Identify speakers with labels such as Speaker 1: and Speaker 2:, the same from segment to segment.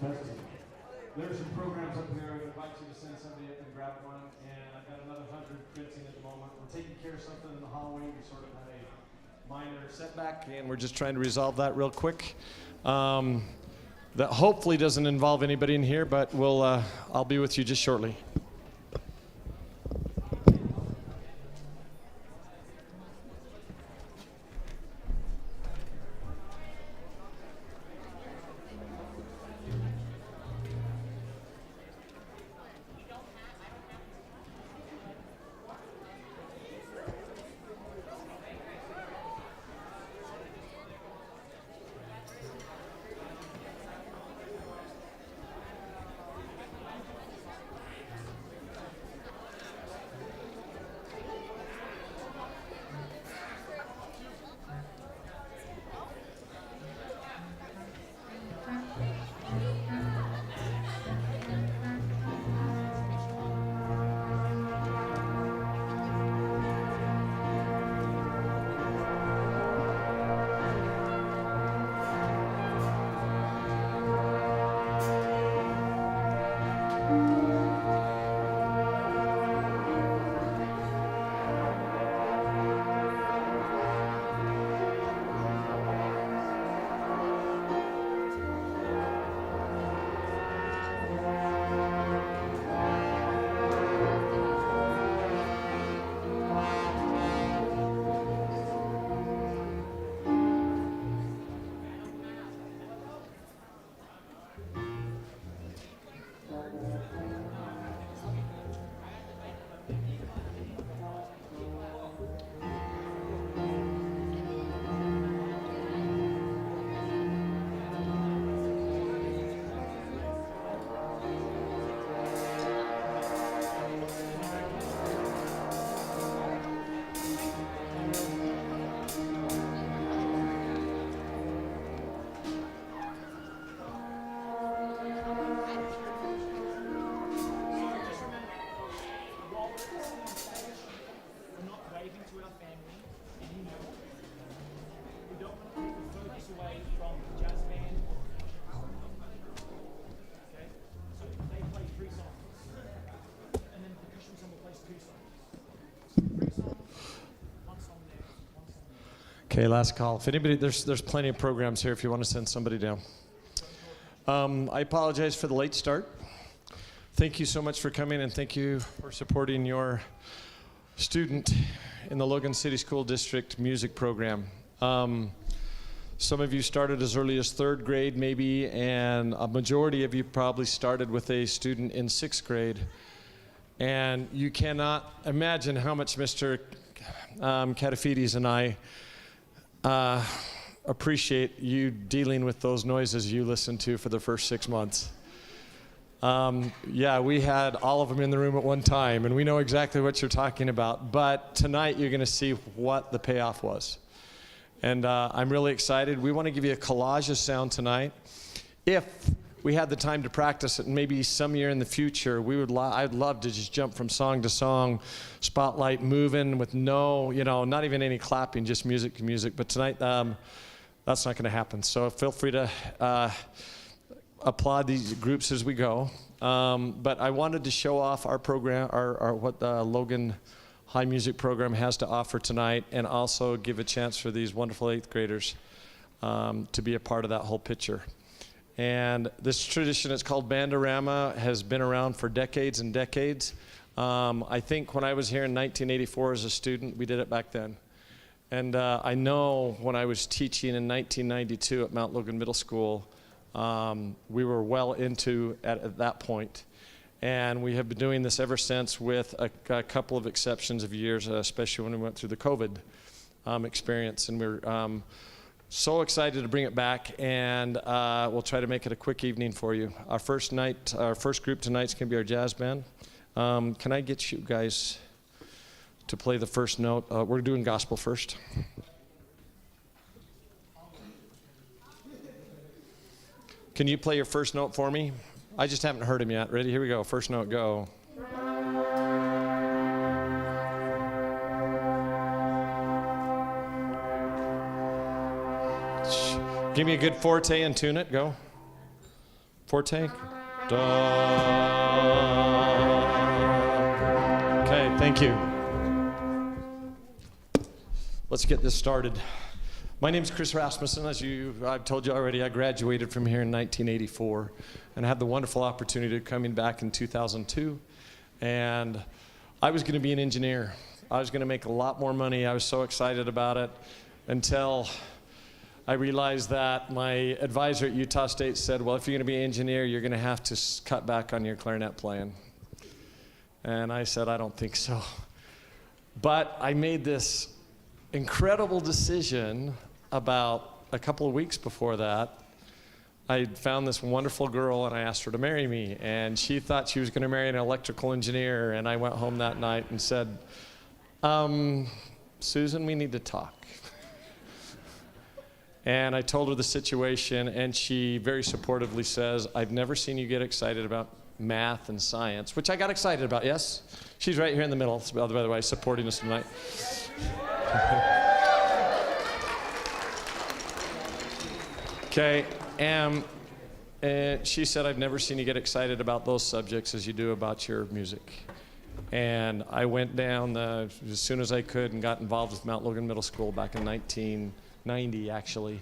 Speaker 1: Testing. There's some programs up here. I would invite you to send somebody up and grab one. And I've got another 100 fencing at the moment. We're taking care of something in the hallway. We sort of had a minor setback, and we're just trying to resolve that real quick. That hopefully doesn't involve anybody in here, but I'll be with you just shortly. Okay, last call. If anybody, there's plenty of programs here if you want to send somebody down. I apologize for the late start. Thank you so much for coming, and thank you for supporting your student in the Logan City School District music program. Some of you started as early as 3rd grade maybe, and a majority of you probably started with a student in 6th grade. And you cannot imagine how much Mr. Katafides and I appreciate you dealing with those noises you listened to for the first 6 months. Yeah, we had all of them in the room at one time, and we know exactly what you're talking about. But tonight you're going to see what the payoff was. And I'm really excited. We want to give you a collage of sound tonight. If we had the time to practice it, and maybe some year in the future, I'd love to just jump from song to song, spotlight moving with no, not even any clapping, just music to music. But tonight, that's not going to happen. So feel free to applaud these groups as we go. But I wanted to show off our program, what the Logan High Music program has to offer tonight, and also give a chance for these wonderful 8th graders to be a part of that whole picture. And this tradition, it's called Band-O-Rama, has been around for decades and decades. I think when I was here in 1984 as a student, we did it back then. And I know when I was teaching in 1992 at Mount Logan Middle School, we were well into at that point. And we have been doing this ever since, with a couple of exceptions of years, especially when we went through the COVID experience. And we're so excited to bring it back, and we'll try to make it a quick evening for you. Our first group tonight's going to be our jazz band. Can I get you guys to play the first note? We're doing gospel first. Can you play your first note for me? I just haven't heard him yet. Ready? Here we go. First note, go. Give me a good forte and tune it. Go. Forte? Da. Okay, thank you. Let's get this started. My name is Chris Rasmussen. I've told you already, I graduated from here in 1984 and I had the wonderful opportunity of coming back in 2002. And I was going to be an engineer. I was going to make a lot more money. I was so excited about it until I realized that my advisor at Utah State said, well, if you're going to be an engineer, you're going to have to cut back on your clarinet playing. And I said, I don't think so. But I made this incredible decision about a couple of weeks before that. I found this wonderful girl and I asked her to marry me, and she thought she was going to marry an electrical engineer, and I went home that night and said, Susan, we need to talk. And I told her the situation, and she very supportively says, I've never seen you get excited about math and science, which I got excited about, yes? She's right here in the middle, by the way, supporting us tonight. Okay, and she said, I've never seen you get excited about those subjects as you do about your music. And I went down as soon as I could and got involved with Mount Logan Middle School back in 1990, actually.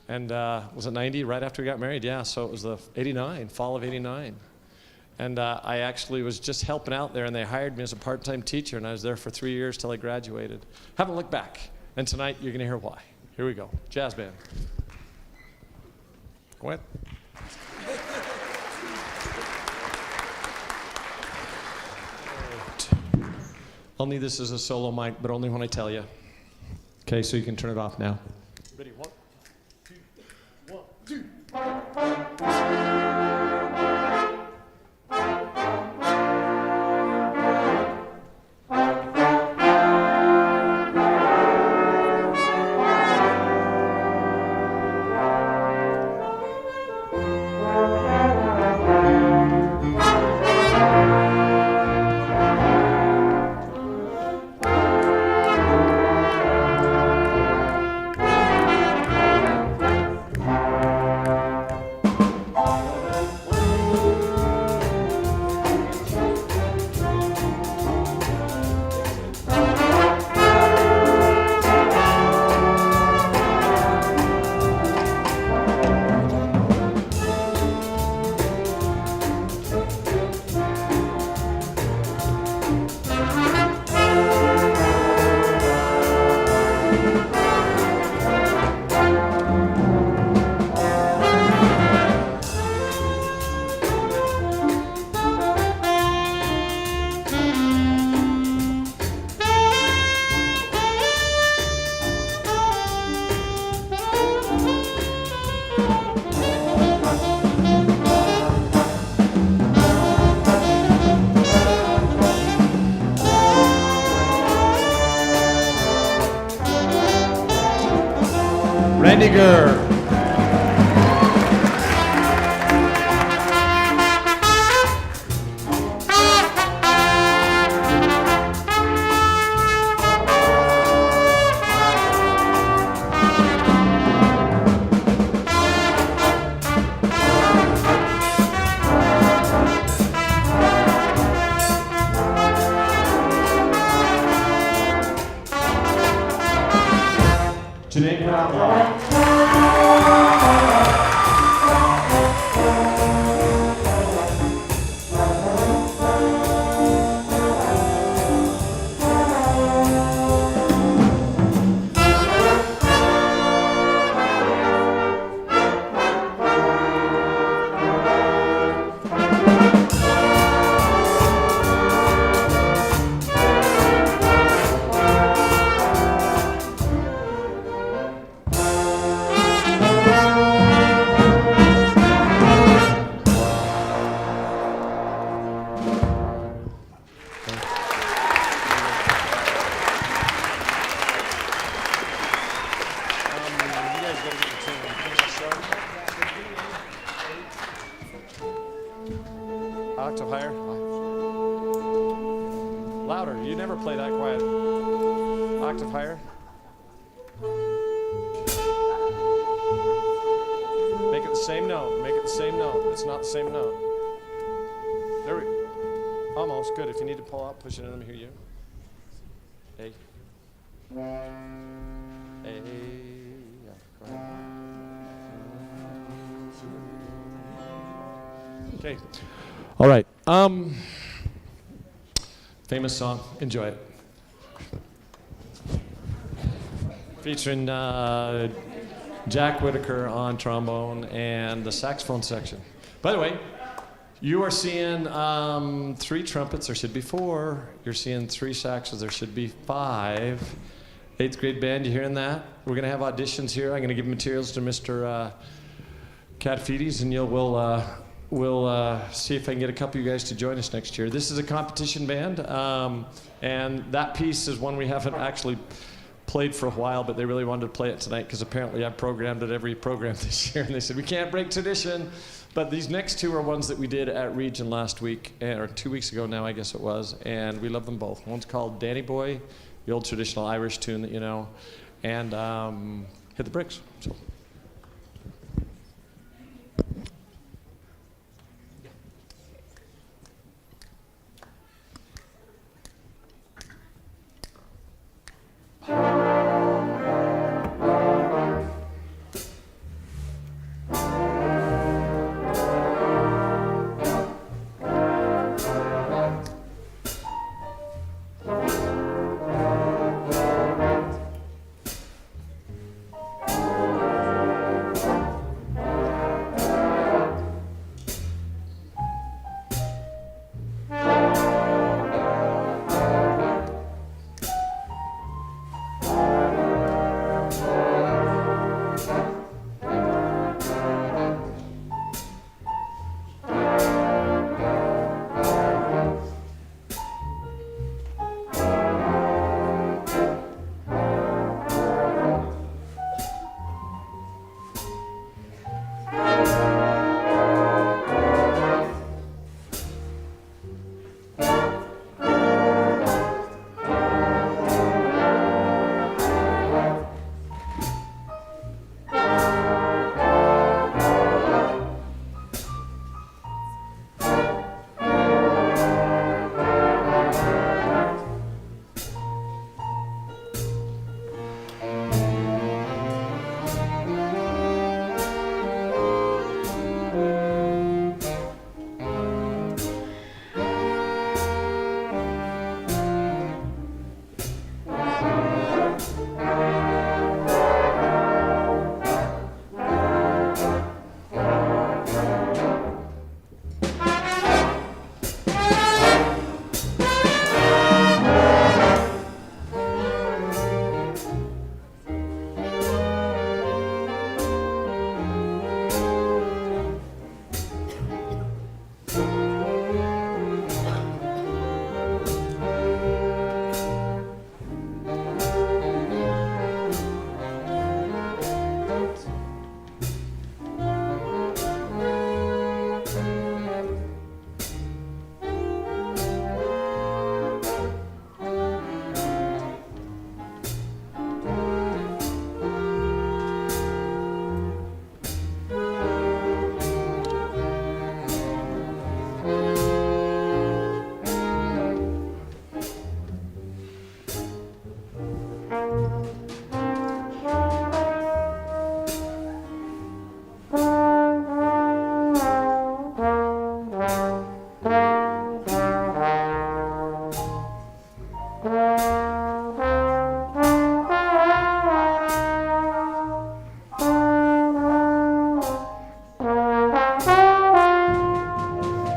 Speaker 1: And was it 90, right after we got married? Yeah, so it was the fall of 89. And I actually was just helping out there, and they hired me as a part-time teacher, and I was there for 3 years till I graduated. Haven't looked back. And tonight, you're going to hear why. Here we go. Jazz band. Go ahead. I'll need this as a solo mic, but only when I tell you. Okay, so you can turn it off now. Ready? 1, 2, 1, 2. Rendiger. Octave higher. Louder. You never play that quiet. Octave higher. Make it the same note. Make it the same note. It's not the same note. There we go. Almost. Good. If you need to pull out, push it in. Let me hear you. A. A. Yeah, go ahead. Okay. All right. Famous song. Enjoy it. Featuring Jack Whitaker on trombone and the saxophone section. By the way, you are seeing 3 trumpets. There should be 4. You're seeing 3 saxes. There should be 5. 8th grade band, you hearing that? We're going to have auditions here. I'm going to give materials to Mr. Catfides, and we'll see if I can get a couple of you guys to join us next year. This is a competition band, and that piece is one we haven't actually played for a while, but they really wanted to play it tonight because apparently I programmed at every program this year, and they said, we can't break tradition. But these next 2 are ones that we did at Region last week, or 2 weeks ago now, I guess it was, and we love them both. One's called Danny Boy, the old traditional Irish tune that you know, and Hit the Bricks. So.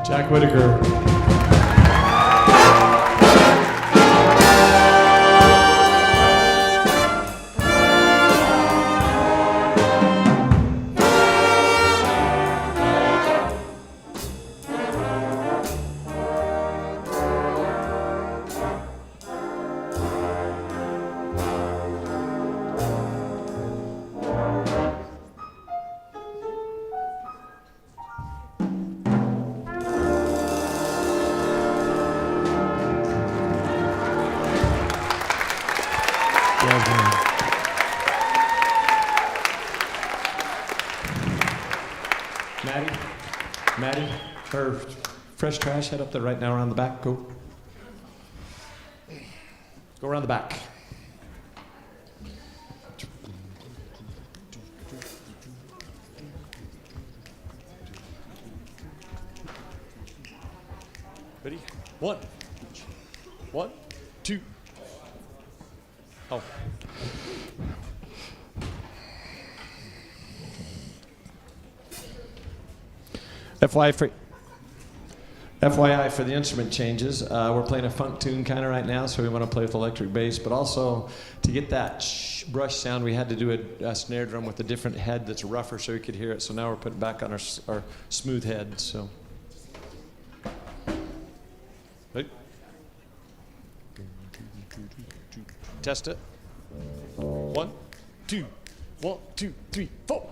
Speaker 1: Jack Whitaker. Maddie, or fresh trash, head up there right now around the back. Go around the back. Ready? One, two. Oh. FYI for the instrument changes, we're playing a funk tune kind of right now, so we want to play with electric bass, but also to get that brush sound, we had to do a snare drum with a different head that's rougher so we could hear it, so now we're putting back on our smooth head, so. Right. Test it. 1, 2, 1, 2, 3, 4.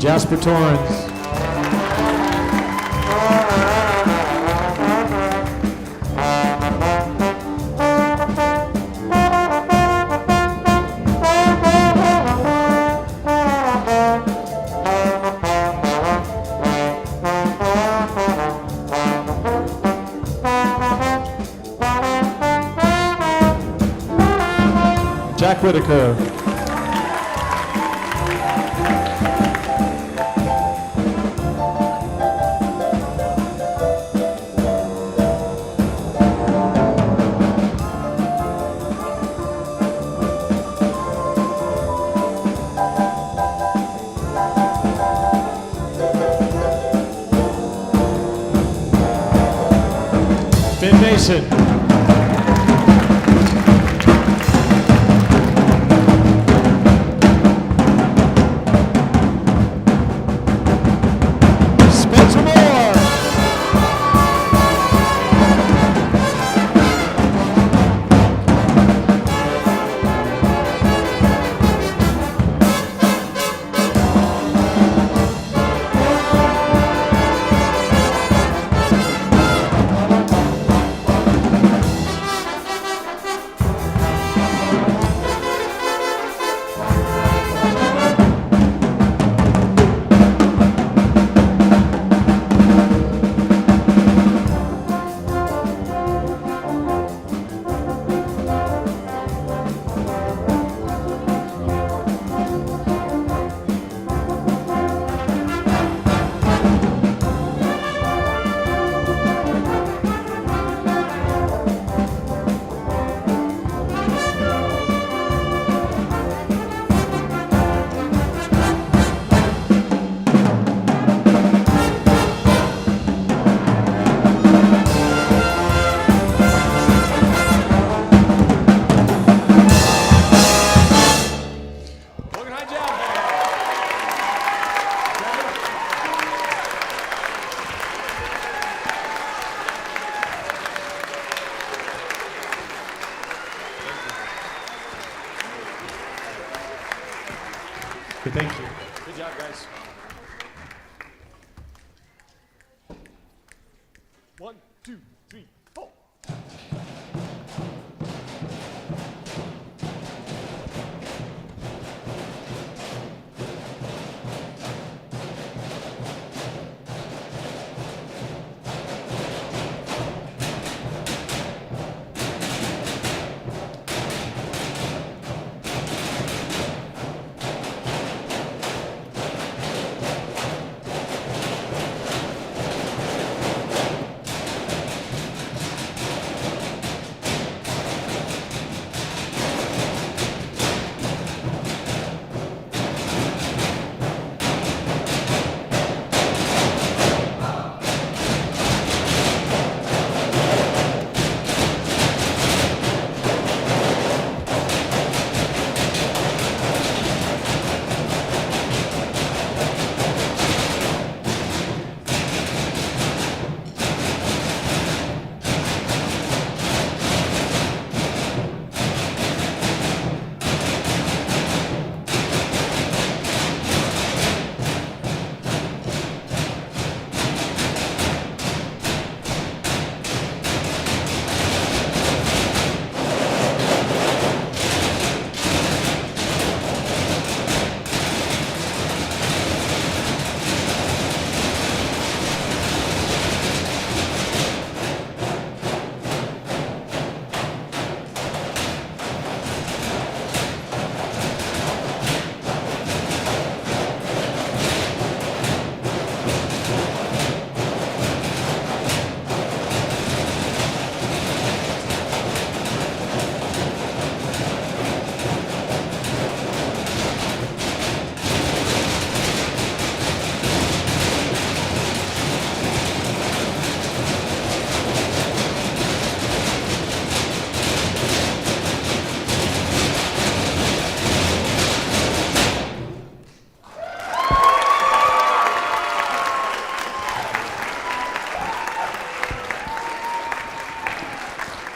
Speaker 1: Jasper Torrance. Jack Whitaker. Ben Mason. Okay, thank you. Good job, guys. 1, 2, 3, 4.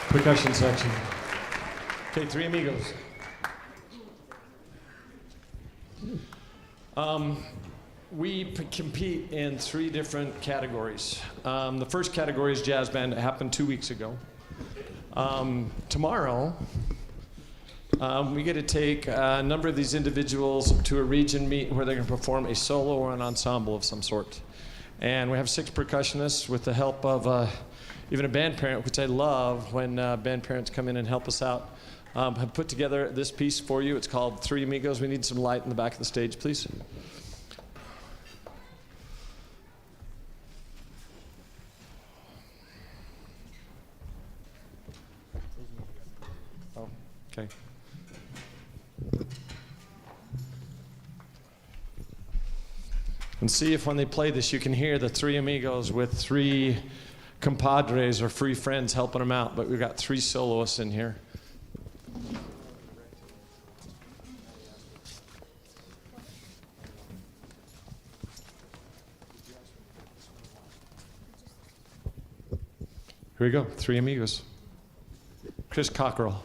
Speaker 1: Percussion section. Okay, Three Amigos. We compete in 3 different categories. The first category is jazz band. It happened 2 weeks ago. Tomorrow, we get to take a number of these individuals to a region meet where they're going to perform a solo or an ensemble of some sort. And we have 6 percussionists with the help of even a band parent, which I love when band parents come in and help us out. Have put together this piece for you. It's called Three Amigos. We need some light in the back of the stage, please. Oh, okay. And see if when they play this, you can hear the Three Amigos with 3 compadres or free friends helping them out. But we've got 3 soloists in here. Here we go, Three Amigos. Chris Cockrell.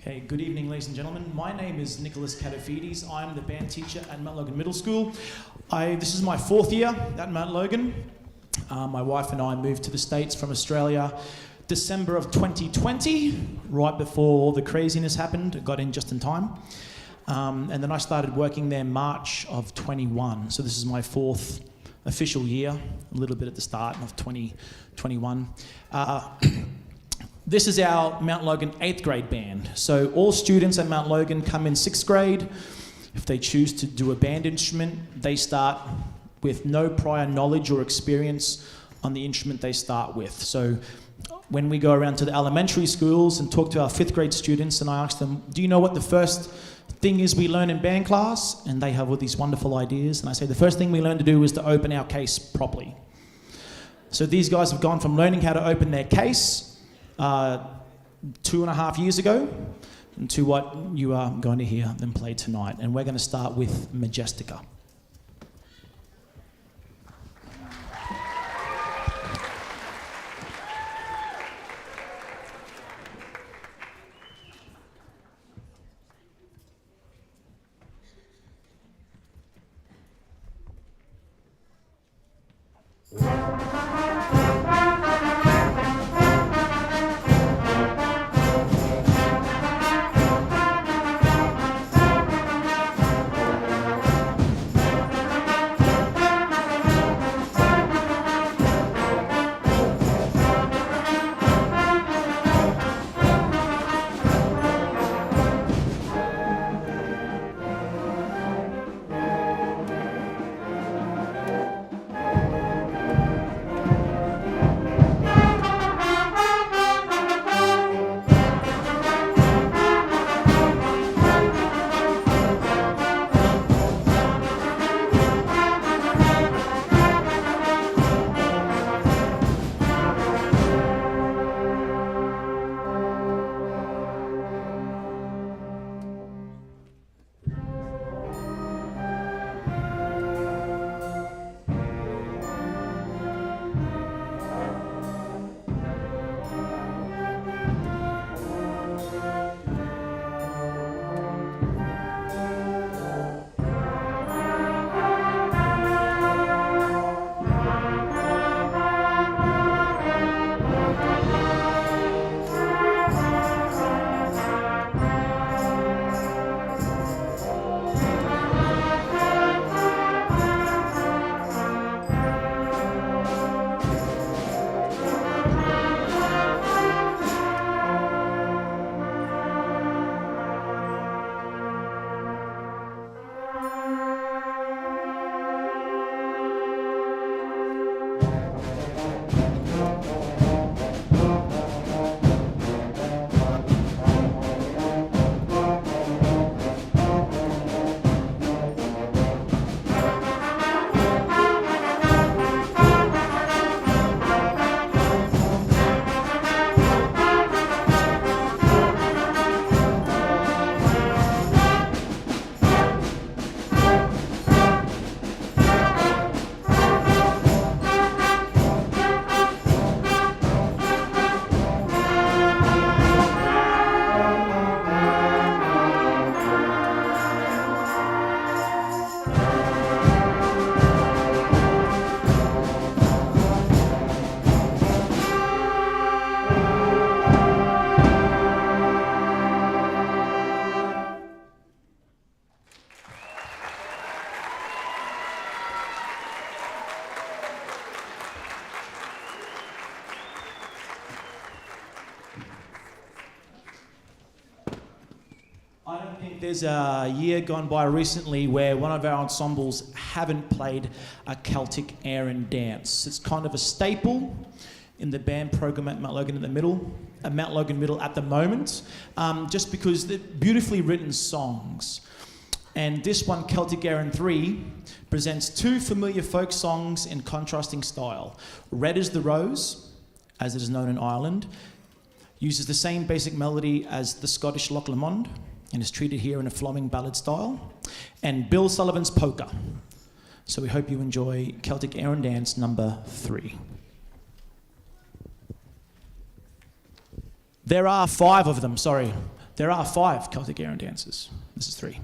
Speaker 2: Okay, good evening, ladies and gentlemen. My name is Nicholas Katafides. I'm the band teacher at Mount Logan Middle School. This is my 4th year at Mount Logan. My wife and I moved to the States from Australia December of 2020, right before all the craziness happened. Got in just in time. And then I started working there March of 21. So this is my 4th official year, a little bit at the start of 2021. This is our Mount Logan 8th grade band. So all students at Mount Logan come in 6th grade. If they choose to do a band instrument, they start with no prior knowledge or experience on the instrument they start with. So when we go around to the elementary schools and talk to our 5th grade students, and I ask them, do you know what the first thing is we learn in band class? And they have all these wonderful ideas. And I say, the first thing we learn to do is to open our case properly. So these guys have gone from learning how to open their case 2.5 years ago to what you are going to hear them play tonight. And we're going to start with Majestica. I don't think there's a year gone by recently where one of our ensembles haven't played a Celtic air and dance. It's kind of a staple in the band program at Mount Logan Middle at the moment, just because they're beautifully written songs. And this one, Celtic Air and 3, presents 2 familiar folk songs in contrasting style. Red is the Rose, as it is known in Ireland, uses the same basic melody as the Scottish Loch Lomond, and is treated here in a flowing ballad style, and Bill Sullivan's Polka. So we hope you enjoy Celtic Air and Dance number 3. There are 5 of them, sorry. There are 5 Celtic Aaron dances. This is 3.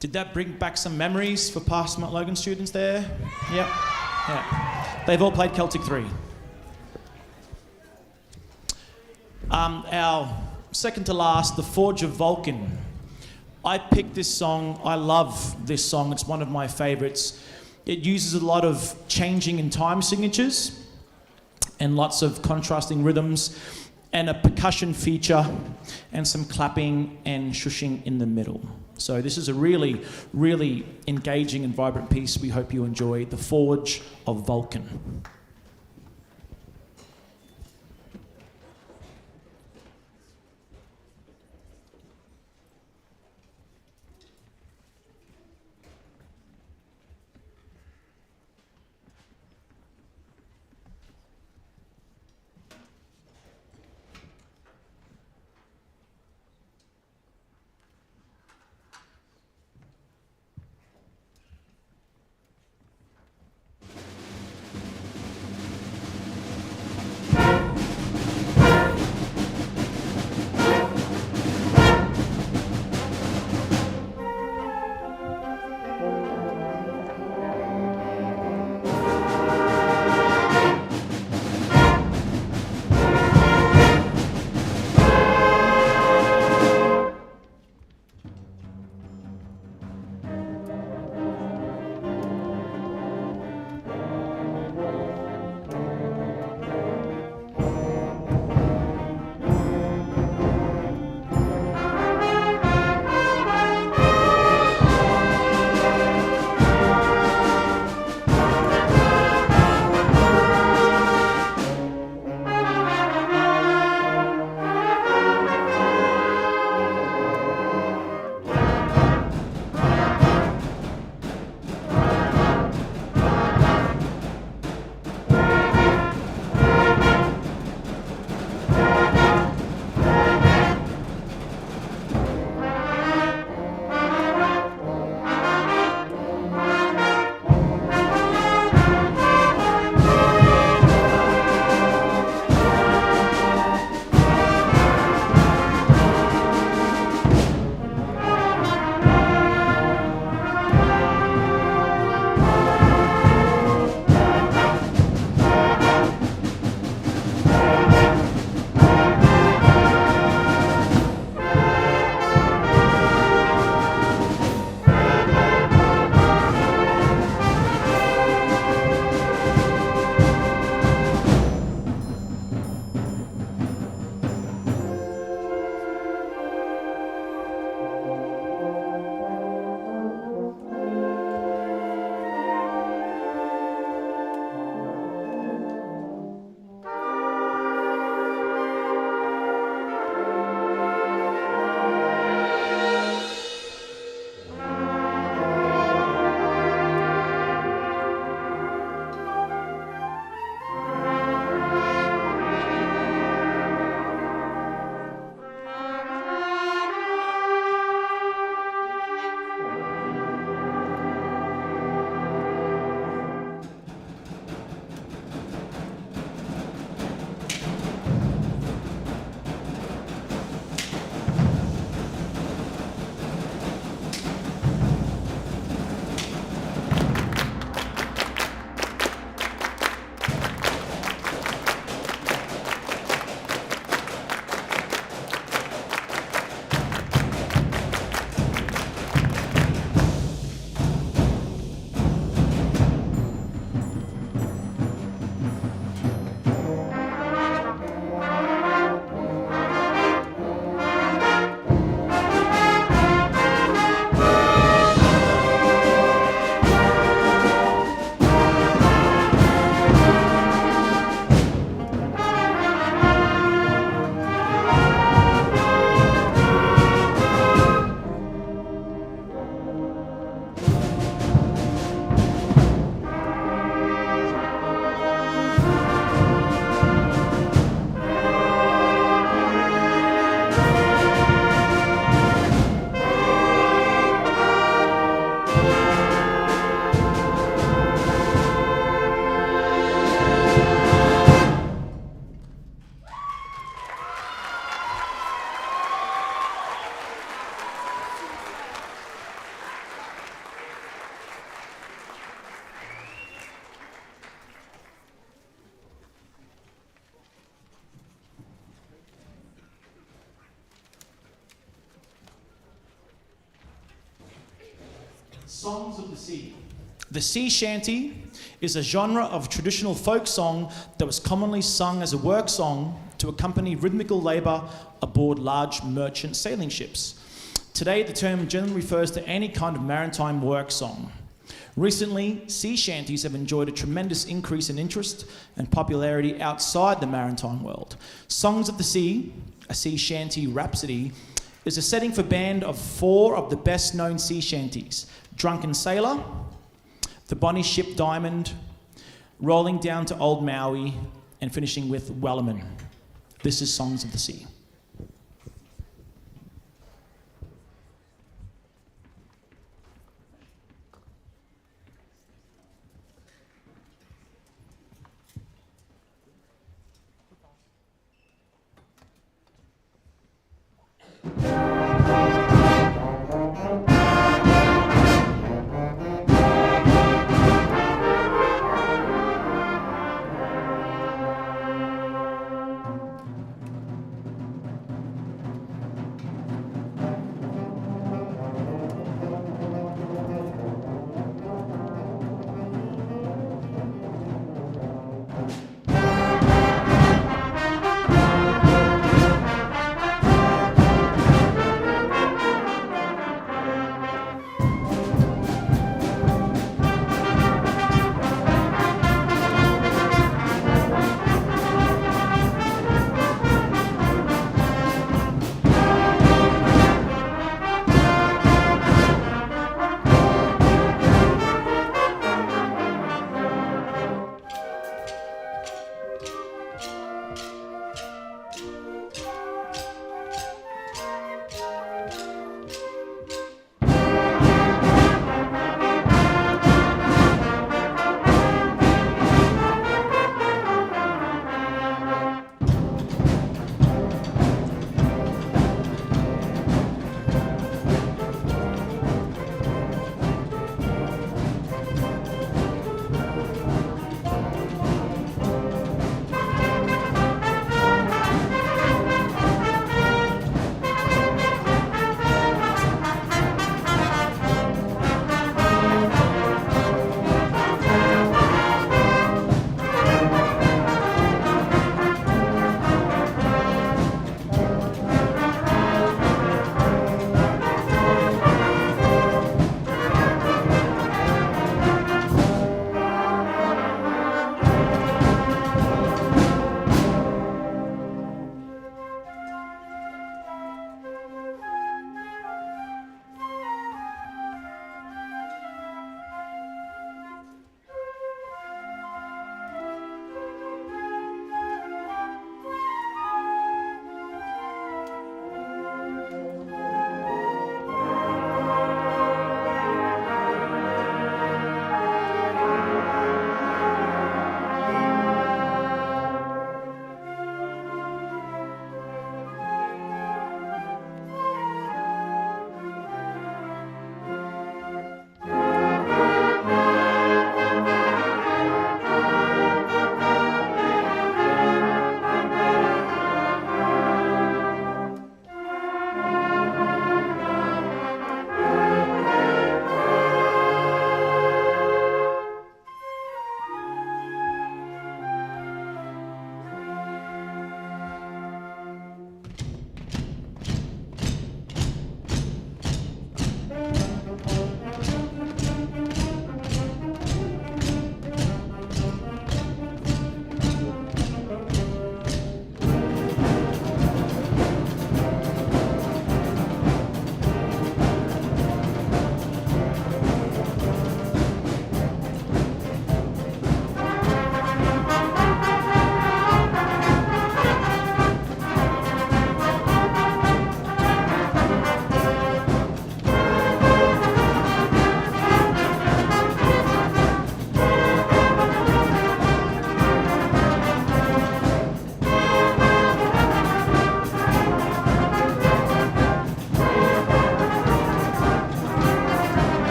Speaker 2: Did that bring back some memories for past Mount Logan students there? Yep. Yeah. They've all played Celtic 3. Our second to last, The Forge of Vulcan. I picked this song. I love this song. It's one of my favorites. It uses a lot of changing in time signatures and lots of contrasting rhythms and a percussion feature and some clapping and shushing in the middle. So this is a really, really engaging and vibrant piece. We hope you enjoy The Forge of Vulcan. Songs of the Sea. The sea shanty is a genre of traditional folk song that was commonly sung as a work song to accompany rhythmical labour aboard large merchant sailing ships. Today, the term generally refers to any kind of maritime work song. Recently, sea shanties have enjoyed a tremendous increase in interest and popularity outside the maritime world. Songs of the Sea, a sea shanty rhapsody, is a setting for band of 4 of the best-known sea shanties: Drunken Sailor, The Bonnie Ship Diamond, Rolling Down to Old Maui, and finishing with Wellerman. This is Songs of the Sea.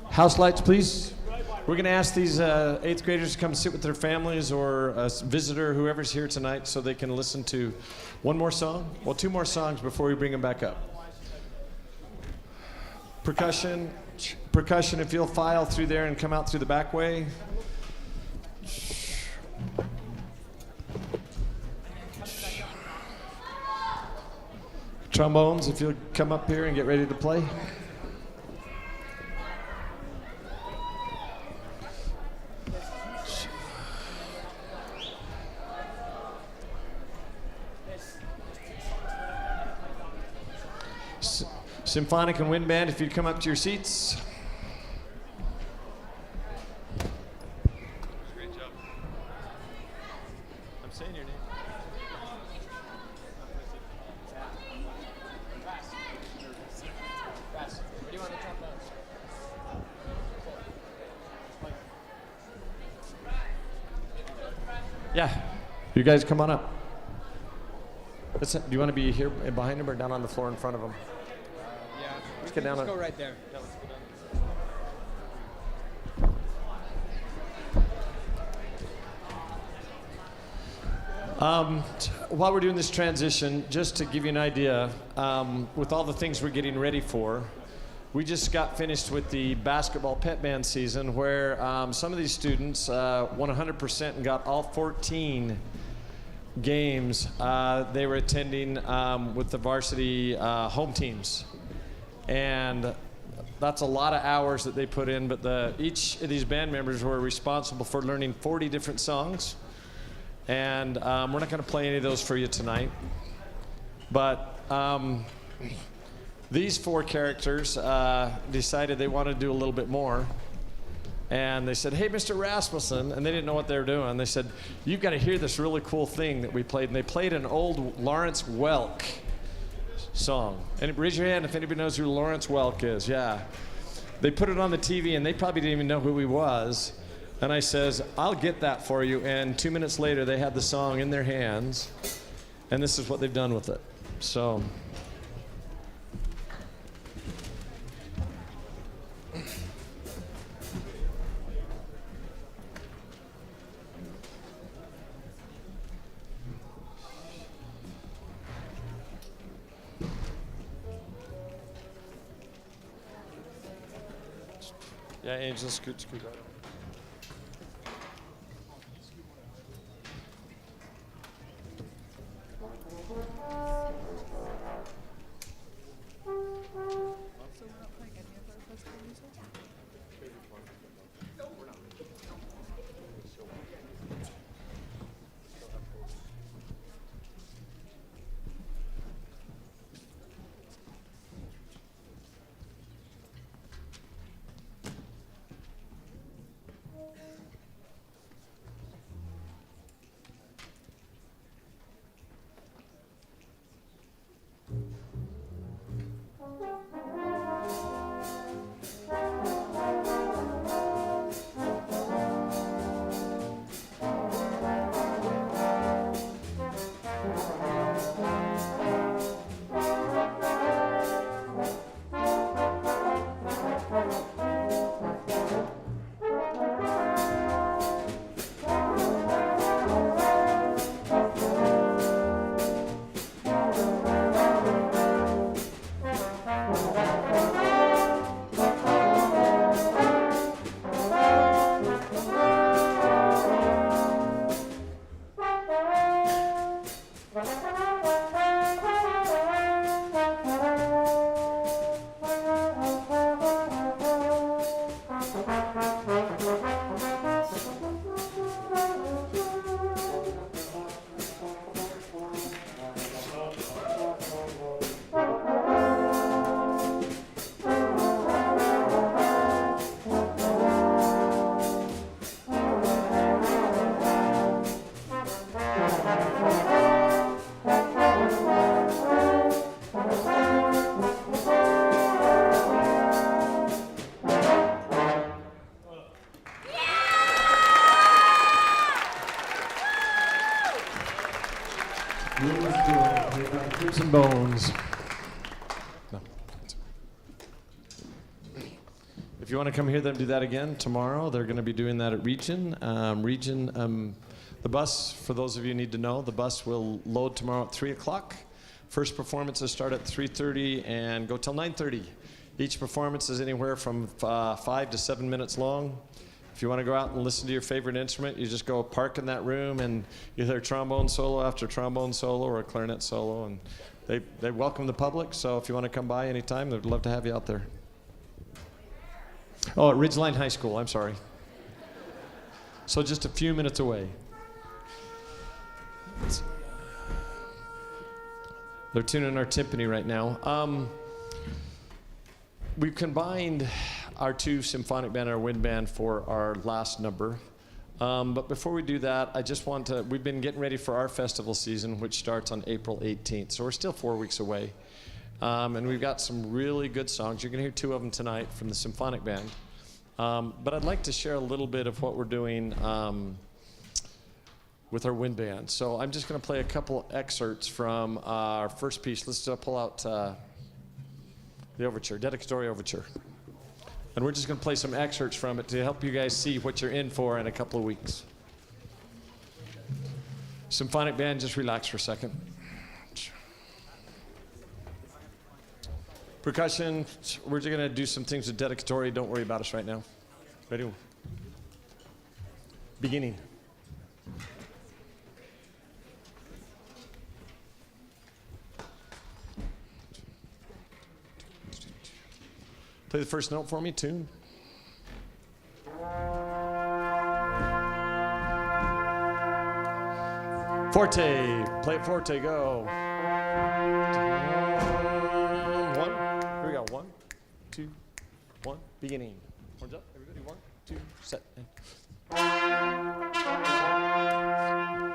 Speaker 1: House lights, please. We're going to ask these 8th graders to come sit with their families or a visitor, whoever's here tonight, so they can listen to one more song. Well, 2 more songs before we bring them back up. Percussion, if you'll file through there and come out through the back way. Trombones, if you'll come up here and get ready to play. Symphonic and wind band, if you'd come up to your seats. Great job. I'm saying your name. Where do you want the trombones? Yeah, you guys come on up. Do you want to be here behind him or down on the floor in front of him? Let's get down.
Speaker 3: Let's go right there. Yeah, let's go down.
Speaker 1: While we're doing this transition, just to give you an idea, with all the things we're getting ready for, we just got finished with the basketball pet band season where some of these students won 100% and got all 14 games they were attending with the varsity home teams. And that's a lot of hours that they put in, but each of these band members were responsible for learning 40 different songs. And we're not going to play any of those for you tonight. But these 4 characters decided they wanted to do a little bit more. And they said, hey, Mr. Rasmussen, and they didn't know what they were doing. They said, you've got to hear this really cool thing that we played. And they played an old Lawrence Welk song. And raise your hand if anybody knows who Lawrence Welk is. Yeah. They put it on the TV, and they probably didn't even know who he was. And I says, I'll get that for you. And 2 minutes later, they had the song in their hands. And this is what they've done with it. So... Yeah, Angel, scoot right over. Bones. No. If you want to come hear them do that again tomorrow, they're going to be doing that at Region. The bus, for those of you who need to know, the bus will load tomorrow at 3 o'clock. First performances start at 3:30 and go till 9:30. Each performance is anywhere from 5 to 7 minutes long. If you want to go out and listen to your favorite instrument, you just go park in that room and you hear trombone solo after trombone solo or a clarinet solo. And they welcome the public, so if you want to come by anytime, they'd love to have you out there. Oh, at Ridgeline High School, I'm sorry. So just a few minutes away. They're tuning our timpani right now. We've combined our two symphonic band and our wind band for our last number. But before we do that, I just want to, we've been getting ready for our festival season, which starts on April 18th. So we're still 4 weeks away. And we've got some really good songs. You're going to hear 2 of them tonight from the symphonic band. But I'd like to share a little bit of what we're doing with our wind band. So I'm just going to play a couple excerpts from our first piece. Let's pull out the overture, dedicatory overture. And we're just going to play some excerpts from it to help you guys see what you're in for in a couple of weeks. Symphonic band, just relax for a second. Percussion, we're just going to do some things with dedicatory. Don't worry about us right now. Ready? Beginning. Play the first note for me, tune. Forte, play it forte, go. 1, here we go, 1, 2, 1, beginning. Horns up, everybody, 1, 2, set.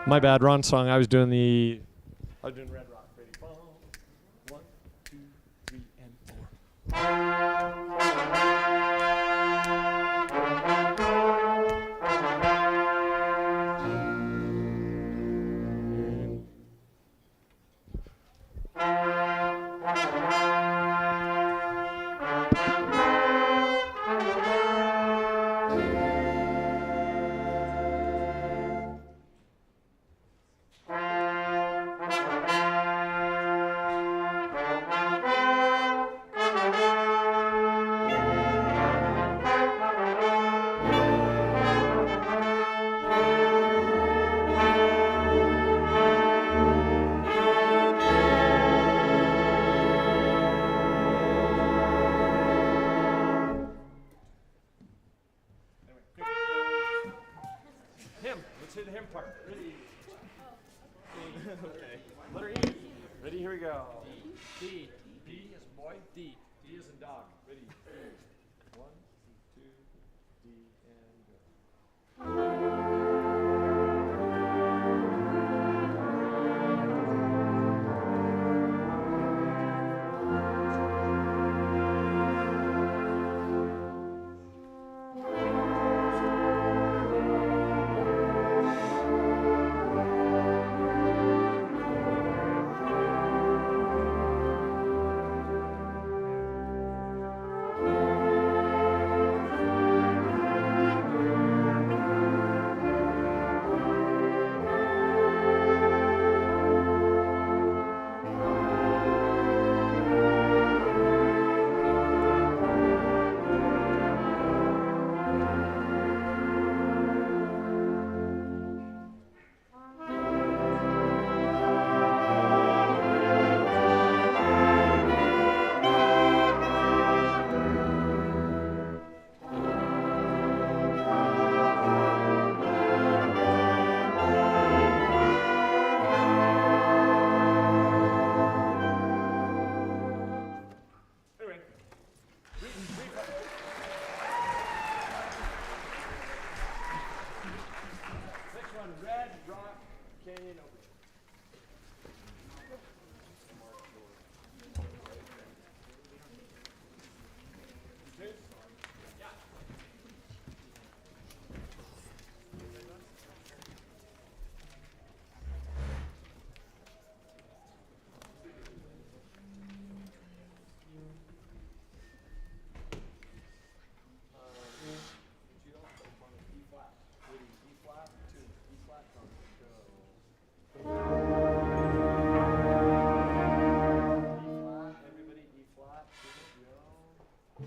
Speaker 1: My bad, wrong song, I was doing Red Rock. Ready, 1, 2, 3, and 4. Let's hit the hymn part. Ready? Okay. Letter E. Ready? Here we go. D. D as in boy. D. D as in dog. Ready? 1, 2, D, and go.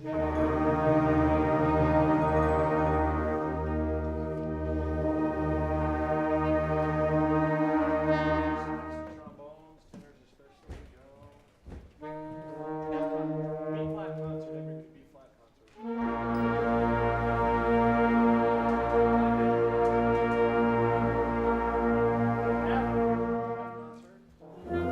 Speaker 1: Trombones, tenors especially, go. B flat concert, every B flat concert. Concert.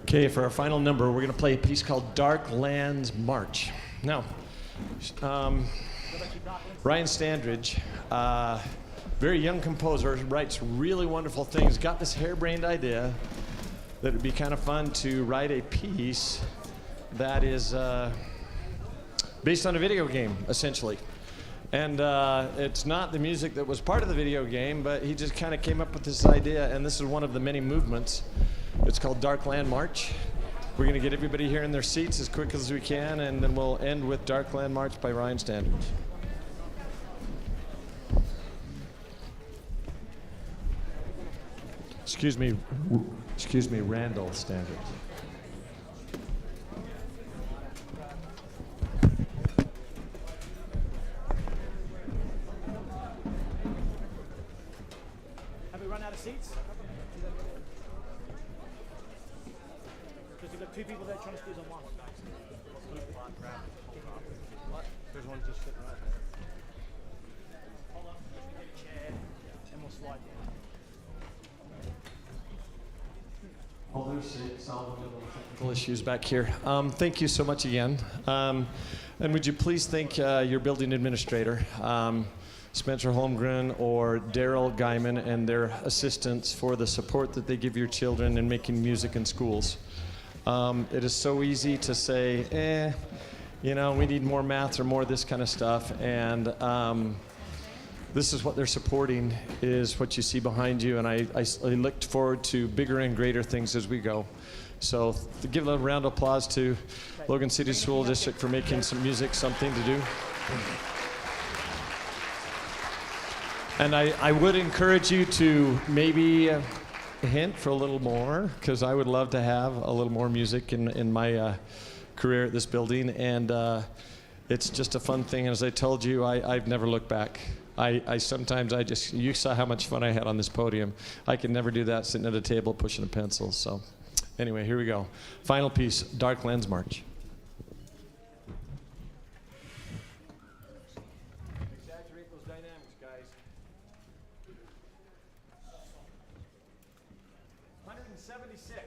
Speaker 1: Okay, for our final number, we're going to play a piece called Dark Lands March. Now, Ryan Standridge, very young composer, writes really wonderful things, got this harebrained idea that it'd be kind of fun to write a piece that is based on a video game, essentially. And it's not the music that was part of the video game, but he just kind of came up with this idea, and this is one of the many movements. It's called Dark Land March. We're going to get everybody here in their seats as quick as we can, and then we'll end with Dark Land March by Ryan Standridge. Excuse me, Randall Standridge.
Speaker 2: Have we run out of seats? Because you've got two people there trying to squeeze on one.
Speaker 1: There's one just sitting right there.
Speaker 2: Hold on, get a chair, and we'll slide down.
Speaker 1: Oh, there's solving little technical issues back here. Thank you so much again. And would you please thank your building administrator, Spencer Holmgren or Daryl Guyman and their assistants for the support that they give your children in making music in schools. It is so easy to say, you know, we need more math or more this kind of stuff, and this is what they're supporting, is what you see behind you, and I looked forward to bigger and greater things as we go. So give a round of applause to Logan City School District for making some music something to do. And I would encourage you to maybe hint for a little more, because I would love to have a little more music in my career at this building, and it's just a fun thing. And as I told you, I've never looked back. Sometimes you saw how much fun I had on this podium. I could never do that sitting at a table pushing a pencil. So anyway, here we go. Final piece, Dark Lands March. Exaggerate those dynamics, guys. 176.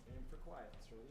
Speaker 1: Aim for quiet, ready?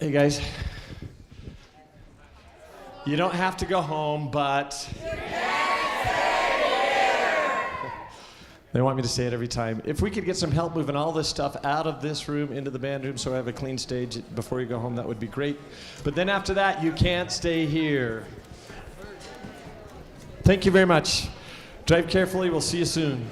Speaker 1: Hey guys, you don't have to go home, but they want me to say it every time. If we could get some help moving all this stuff out of this room into the band room so I have a clean stage before you go home, that would be great. But then after that, you can't stay here. Thank you very much. Drive carefully. We'll see you soon.